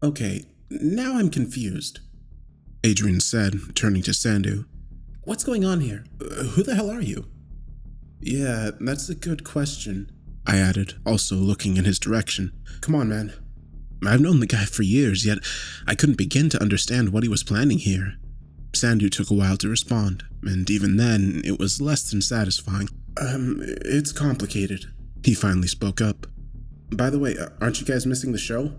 Okay, now I'm confused, Adrian said, turning to Sandu. What's going on here? Who the hell are you? Yeah, that's a good question, I added, also looking in his direction. Come on, man. I've known the guy for years, yet I couldn't begin to understand what he was planning here. Sandu took a while to respond, and even then, it was less than satisfying. It's complicated, he finally spoke up. By the way, aren't you guys missing the show?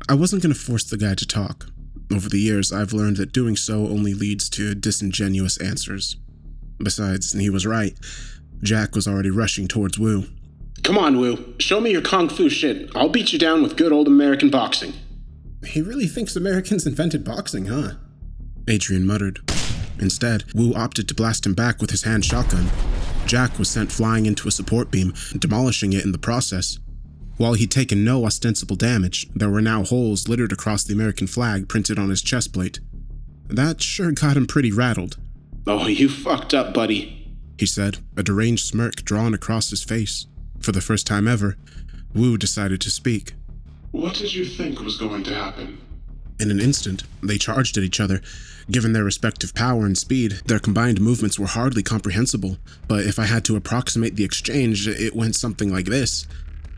I wasn't going to force the guy to talk. Over the years, I've learned that doing so only leads to disingenuous answers. Besides, he was right. Jack was already rushing towards Wu. Come on, Wu. Show me your kung fu shit. I'll beat you down with good old American boxing. He really thinks Americans invented boxing, huh? Adrian muttered. Instead, Wu opted to blast him back with his hand shotgun. Jack was sent flying into a support beam, demolishing it in the process. While he'd taken no ostensible damage, there were now holes littered across the American flag printed on his chest plate. That sure got him pretty rattled. Oh, you fucked up, buddy, he said, a deranged smirk drawn across his face. For the first time ever, Wu decided to speak. What did you think was going to happen? In an instant, they charged at each other. Given their respective power and speed, their combined movements were hardly comprehensible, but if I had to approximate the exchange, it went something like this.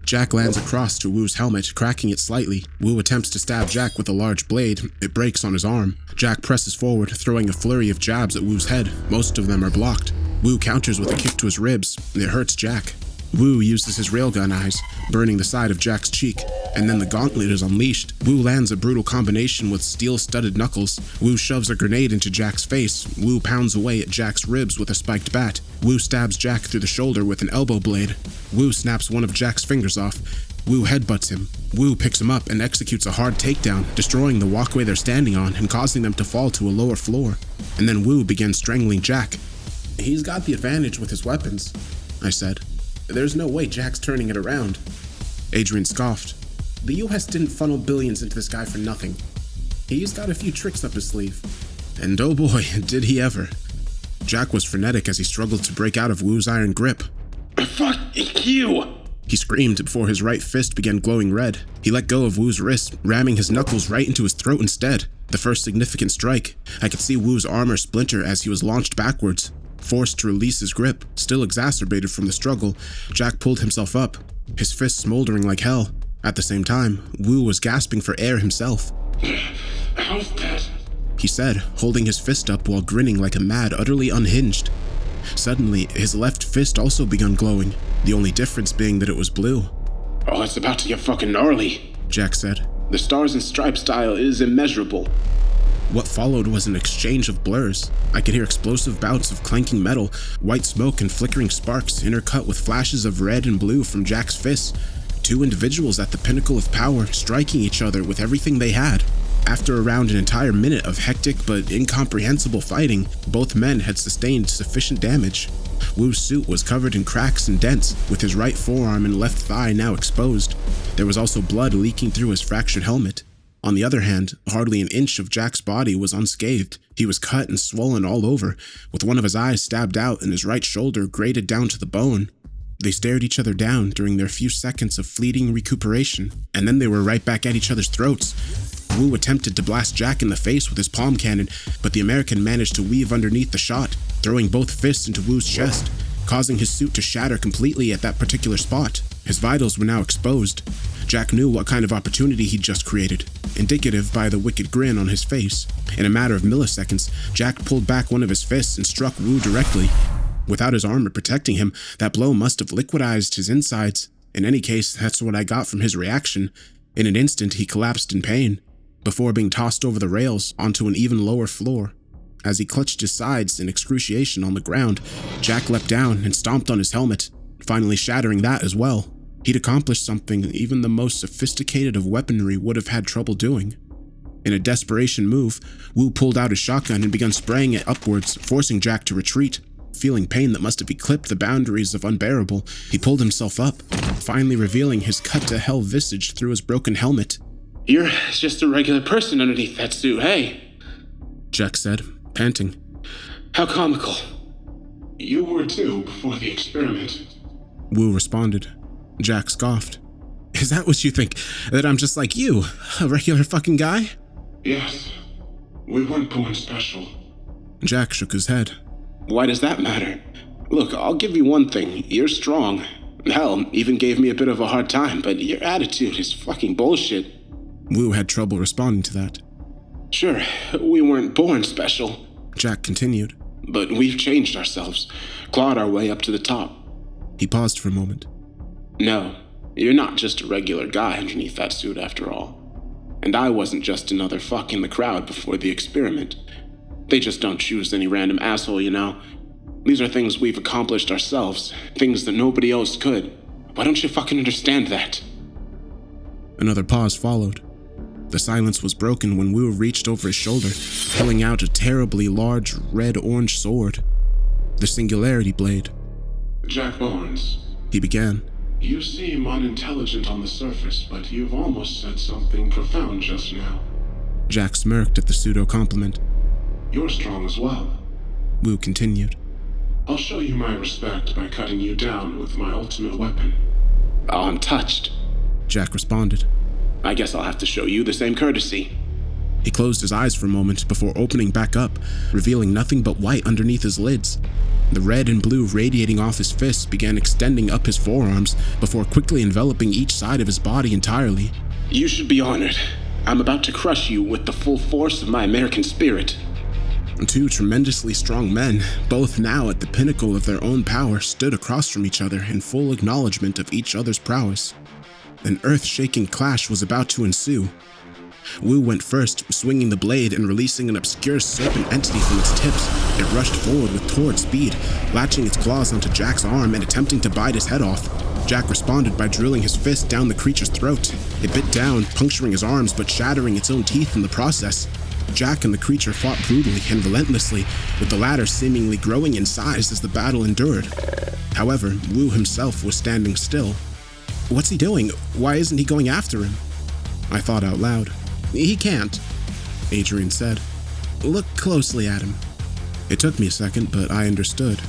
Jack lands across to Wu's helmet, cracking it slightly. Wu attempts to stab Jack with a large blade. It breaks on his arm. Jack presses forward, throwing a flurry of jabs at Wu's head. Most of them are blocked. Wu counters with a kick to his ribs. It hurts Jack. Wu uses his railgun eyes, burning the side of Jack's cheek, and then the gauntlet is unleashed. Wu lands a brutal combination with steel-studded knuckles. Wu shoves a grenade into Jack's face. Wu pounds away at Jack's ribs with a spiked bat. Wu stabs Jack through the shoulder with an elbow blade. Wu snaps one of Jack's fingers off. Wu headbutts him. Wu picks him up and executes a hard takedown, destroying the walkway they're standing on and causing them to fall to a lower floor. And then Wu begins strangling Jack. He's got the advantage with his weapons, I said. There's no way Jack's turning it around. Adrian scoffed. The US didn't funnel billions into this guy for nothing. He's got a few tricks up his sleeve. And oh boy, did he ever. Jack was frenetic as he struggled to break out of Wu's iron grip. Fuck you! He screamed before his right fist began glowing red. He let go of Wu's wrist, ramming his knuckles right into his throat instead. The first significant strike. I could see Wu's armor splinter as he was launched backwards. Forced to release his grip, still exacerbated from the struggle, Jack pulled himself up, his fists smoldering like hell. At the same time, Wu was gasping for air himself. How's that? He said, holding his fist up while grinning like a mad, utterly unhinged. Suddenly, his left fist also began glowing, the only difference being that it was blue. Oh, it's about to get fucking gnarly, Jack said. The stars and stripes style is immeasurable. What followed was an exchange of blurs. I could hear explosive bouts of clanking metal, white smoke and flickering sparks intercut with flashes of red and blue from Jack's fists. Two individuals at the pinnacle of power striking each other with everything they had. After around an entire minute of hectic but incomprehensible fighting, both men had sustained sufficient damage. Wu's suit was covered in cracks and dents, with his right forearm and left thigh now exposed. There was also blood leaking through his fractured helmet. On the other hand, hardly an inch of Jack's body was unscathed. He was cut and swollen all over, with one of his eyes stabbed out and his right shoulder grated down to the bone. They stared each other down during their few seconds of fleeting recuperation, and then they were right back at each other's throats. Wu attempted to blast Jack in the face with his palm cannon, but the American managed to weave underneath the shot, throwing both fists into Wu's chest, causing his suit to shatter completely at that particular spot. His vitals were now exposed. Jack knew what kind of opportunity he'd just created, indicative by the wicked grin on his face. In a matter of milliseconds, Jack pulled back one of his fists and struck Wu directly. Without his armor protecting him, that blow must have liquidized his insides. In any case, that's what I got from his reaction. In an instant, he collapsed in pain, before being tossed over the rails onto an even lower floor. As he clutched his sides in excruciation on the ground, Jack leapt down and stomped on his helmet, finally shattering that as well. He'd accomplished something even the most sophisticated of weaponry would have had trouble doing. In a desperation move, Wu pulled out his shotgun and began spraying it upwards, forcing Jack to retreat. Feeling pain that must have eclipsed the boundaries of unbearable, he pulled himself up, finally revealing his cut-to-hell visage through his broken helmet. You're just a regular person underneath that suit, hey? Jack said, panting. How comical. You were too before the experiment. Wu responded. Jack scoffed. Is that what you think? That I'm just like you? A regular fucking guy? Yes. We weren't born special. Jack shook his head. Why does that matter? Look, I'll give you one thing. You're strong. Hell, even gave me a bit of a hard time, but your attitude is fucking bullshit. Wu had trouble responding to that. Sure, we weren't born special, Jack continued. but we've changed ourselves, clawed our way up to the top. He paused for a moment. No, you're not just a regular guy underneath that suit after all. And I wasn't just another fuck in the crowd before the experiment. They just don't choose any random asshole, you know. These are things we've accomplished ourselves, things that nobody else could. Why don't you fucking understand that? Another pause followed. The silence was broken when Wu reached over his shoulder, pulling out a terribly large red-orange sword. The Singularity Blade. Jack Barnes, He began. you seem unintelligent on the surface, but you've almost said something profound just now. Jack smirked at the pseudo-compliment. You're strong as well. Wu continued. I'll show you my respect by cutting you down with my ultimate weapon. Oh, I'm touched. Jack responded. I guess I'll have to show you the same courtesy. He closed his eyes for a moment before opening back up, revealing nothing but white underneath his lids. The red and blue radiating off his fists began extending up his forearms before quickly enveloping each side of his body entirely. You should be honored. I'm about to crush you with the full force of my American spirit. Two tremendously strong men, both now at the pinnacle of their own power, stood across from each other in full acknowledgement of each other's prowess. An earth-shaking clash was about to ensue. Wu went first, swinging the blade and releasing an obscure serpent entity from its tips. It rushed forward with torrid speed, latching its claws onto Jack's arm and attempting to bite his head off. Jack responded by drilling his fist down the creature's throat. It bit down, puncturing his arms but shattering its own teeth in the process. Jack and the creature fought brutally and relentlessly, with the latter seemingly growing in size as the battle endured. However, Wu himself was standing still. What's he doing? Why isn't he going after him? I thought out loud. He can't, Adrian said. Look closely at him. It took me a second, but I understood.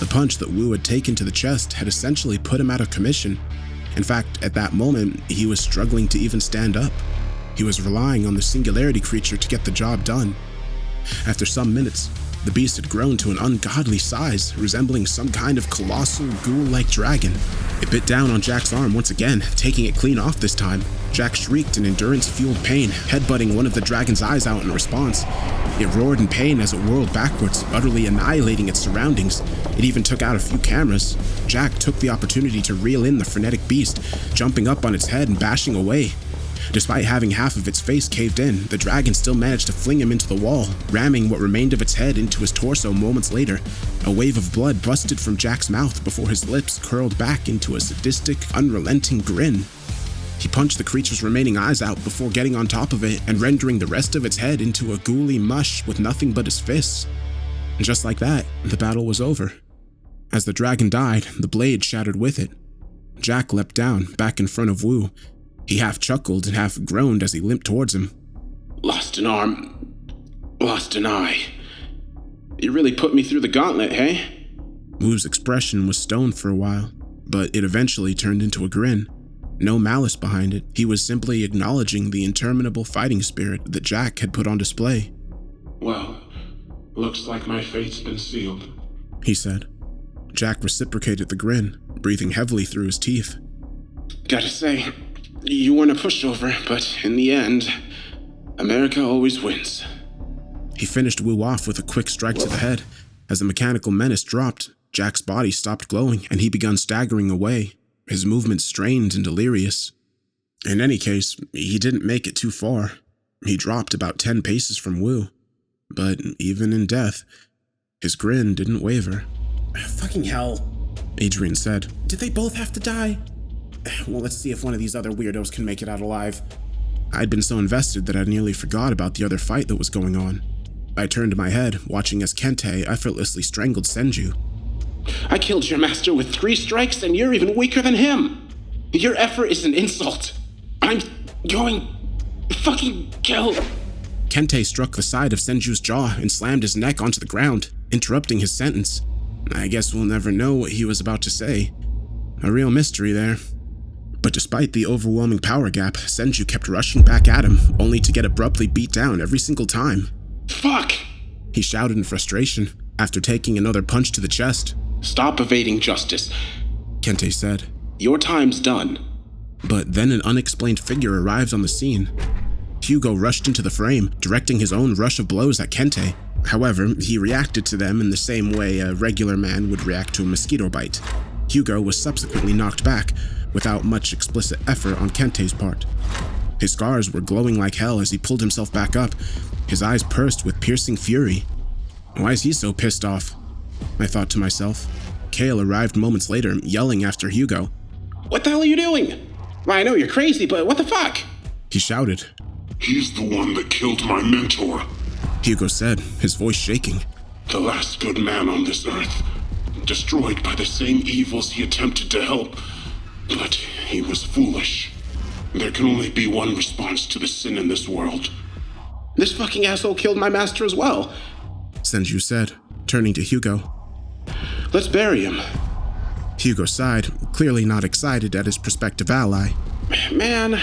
The punch that Wu had taken to the chest had essentially put him out of commission. In fact, at that moment, he was struggling to even stand up. He was relying on the Singularity creature to get the job done. After some minutes, the beast had grown to an ungodly size, resembling some kind of colossal ghoul-like dragon. It bit down on Jack's arm once again, taking it clean off this time. Jack shrieked in endurance-fueled pain, headbutting one of the dragon's eyes out in response. It roared in pain as it whirled backwards, utterly annihilating its surroundings. It even took out a few cameras. Jack took the opportunity to reel in the frenetic beast, jumping up on its head and bashing away. Despite having half of its face caved in, the dragon still managed to fling him into the wall, ramming what remained of its head into his torso moments later. A wave of blood busted from Jack's mouth before his lips curled back into a sadistic, unrelenting grin. He punched the creature's remaining eyes out before getting on top of it and rendering the rest of its head into a ghouly mush with nothing but his fists. And just like that, the battle was over. As the dragon died, the blade shattered with it. Jack leapt down, back in front of Wu. He half chuckled and half groaned as he limped towards him. Lost an arm, lost an eye. You really put me through the gauntlet, hey? Wu's expression was stoned for a while, but it eventually turned into a grin. No malice behind it. He was simply acknowledging the interminable fighting spirit that Jack had put on display. Well, looks like my fate's been sealed, he said. Jack reciprocated the grin, breathing heavily through his teeth. Gotta say, you weren't a pushover, but in the end, America always wins. He finished Wu off with a quick strike to the head. As the mechanical menace dropped, Jack's body stopped glowing and he began staggering away, his movements strained and delirious. In any case, he didn't make it too far. He dropped about 10 paces from Wu. But even in death, his grin didn't waver. Fucking hell, Adrian said. Did they both have to die? Well, let's see if one of these other weirdos can make it out alive. I'd been so invested that I nearly forgot about the other fight that was going on. I turned my head, watching as Kente effortlessly strangled Senju. I killed your master with 3 strikes and you're even weaker than him. Your effort is an insult. I'm going fucking kill. Kente struck the side of Senju's jaw and slammed his neck onto the ground, interrupting his sentence. I guess we'll never know what he was about to say. A real mystery there. But despite the overwhelming power gap, Senju kept rushing back at him, only to get abruptly beat down every single time. Fuck! He shouted in frustration, after taking another punch to the chest. Stop evading justice. Kente said. Your time's done. But then an unexplained figure arrives on the scene. Hugo rushed into the frame, directing his own rush of blows at Kente. However, he reacted to them in the same way a regular man would react to a mosquito bite. Hugo was subsequently knocked back, without much explicit effort on Kente's part. His scars were glowing like hell as he pulled himself back up, his eyes pursed with piercing fury. Why is he so pissed off? I thought to myself. Kale arrived moments later, yelling after Hugo. What the hell are you doing? Well, I know you're crazy, but what the fuck? He shouted. He's the one that killed my mentor. Hugo said, his voice shaking. The last good man on this earth. Destroyed by the same evils he attempted to help. But he was foolish. There can only be one response to the sin in this world. This fucking asshole killed my master as well. Senju said, turning to Hugo. Let's bury him. Hugo sighed, clearly not excited at his prospective ally. Man,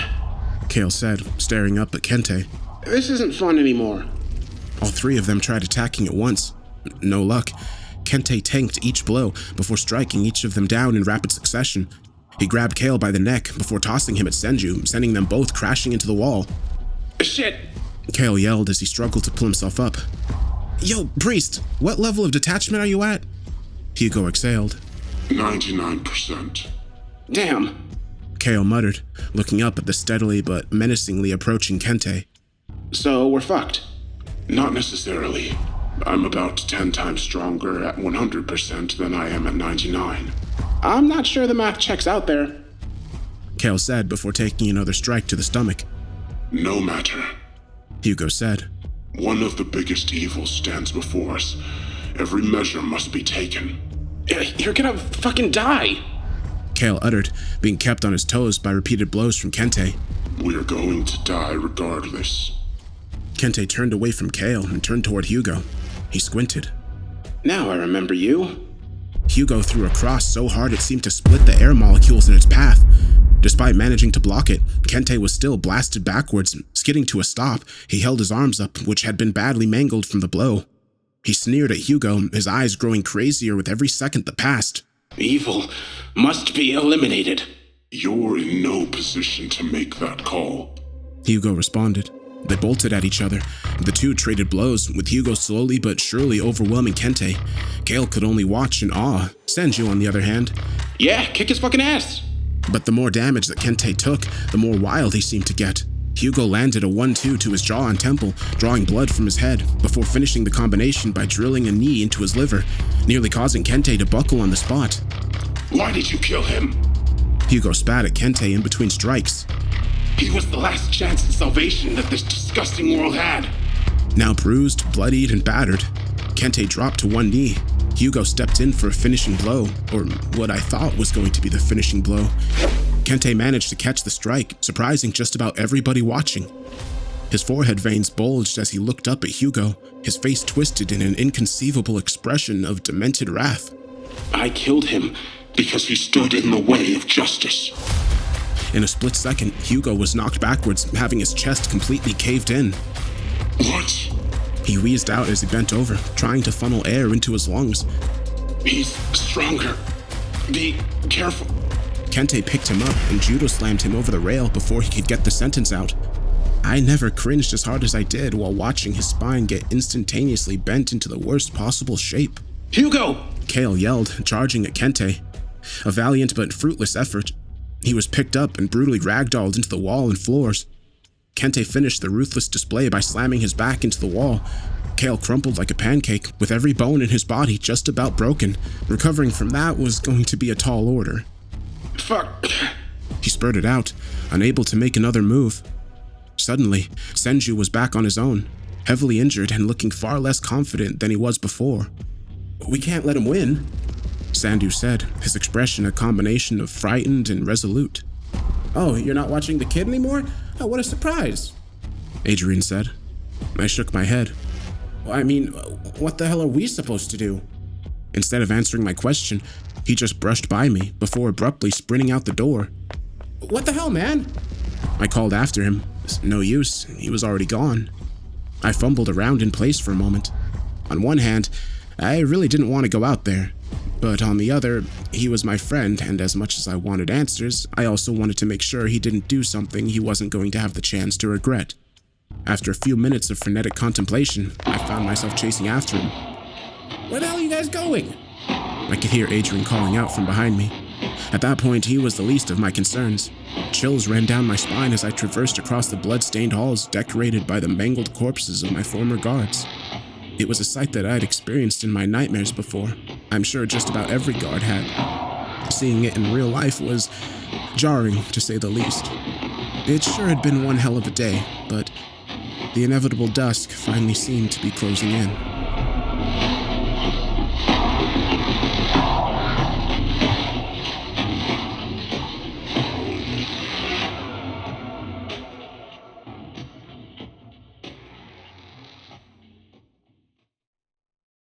Kale said, staring up at Kente. this isn't fun anymore. All three of them tried attacking at once. No luck. Kente tanked each blow before striking each of them down in rapid succession. He grabbed Kale by the neck before tossing him at Senju, sending them both crashing into the wall. Shit! Kale yelled as he struggled to pull himself up. Yo, priest, what level of detachment are you at? Hugo exhaled. 99%. Damn. Kale muttered, looking up at the steadily but menacingly approaching Kente. So we're fucked. Not necessarily. I'm about 10 times stronger at 100% than I am at 99. I'm not sure the math checks out there. Kale said before taking another strike to the stomach. No matter. Hugo said. One of the biggest evils stands before us. Every measure must be taken. You're gonna fucking die. Kale uttered, being kept on his toes by repeated blows from Kente. We're going to die regardless. Kente turned away from Kale and turned toward Hugo. He squinted. Now I remember you. Hugo threw a cross so hard it seemed to split the air molecules in its path. Despite managing to block it, Kente was still blasted backwards. Skidding to a stop, he held his arms up, which had been badly mangled from the blow. He sneered at Hugo, his eyes growing crazier with every second that passed. Evil must be eliminated. You're in no position to make that call. Hugo responded. They bolted at each other. The two traded blows, with Hugo slowly but surely overwhelming Kente. Kale could only watch in awe. Senju, on the other hand. Yeah, kick his fucking ass. But the more damage that Kente took, the more wild he seemed to get. Hugo landed a 1-2 to his jaw and temple, drawing blood from his head, before finishing the combination by drilling a knee into his liver, nearly causing Kente to buckle on the spot. Why did you kill him? Hugo spat at Kente in between strikes. He was the last chance at salvation that this disgusting world had. Now bruised, bloodied, and battered, Kente dropped to one knee. Hugo stepped in for a finishing blow, or what I thought was going to be the finishing blow. Kente managed to catch the strike, surprising just about everybody watching. His forehead veins bulged as he looked up at Hugo, his face twisted in an inconceivable expression of demented wrath. I killed him Because he stood in the way of justice. In a split second, Hugo was knocked backwards, having his chest completely caved in. What? He wheezed out as he bent over, trying to funnel air into his lungs. He's stronger. Be careful. Kente picked him up and judo slammed him over the rail before he could get the sentence out. I never cringed as hard as I did while watching his spine get instantaneously bent into the worst possible shape. Hugo! Kale yelled, charging at Kente. A valiant but fruitless effort. He was picked up and brutally ragdolled into the wall and floors. Kente finished the ruthless display by slamming his back into the wall. Kale crumpled like a pancake, with every bone in his body just about broken. Recovering from that was going to be a tall order. Fuck. He spurted out, unable to make another move. Suddenly, Senju was back on his own, heavily injured and looking far less confident than he was before. We can't let him win, Sandu said, his expression a combination of frightened and resolute. Oh, you're not watching the kid anymore? Oh, what a surprise, Adrian said. I shook my head. I mean, what the hell are we supposed to do? Instead of answering my question, he just brushed by me before abruptly sprinting out the door. What the hell, man? I called after him. No use, he was already gone. I fumbled around in place for a moment. On one hand, I really didn't want to go out there. But on the other, he was my friend, and as much as I wanted answers, I also wanted to make sure he didn't do something he wasn't going to have the chance to regret. After a few minutes of frenetic contemplation, I found myself chasing after him. Where the hell are you guys going? I could hear Adrian calling out from behind me. At that point, he was the least of my concerns. Chills ran down my spine as I traversed across the blood-stained halls decorated by the mangled corpses of my former guards. It was a sight that I had experienced in my nightmares before. I'm sure just about every guard had. Seeing it in real life was jarring, to say the least. It sure had been one hell of a day, but the inevitable dusk finally seemed to be closing in.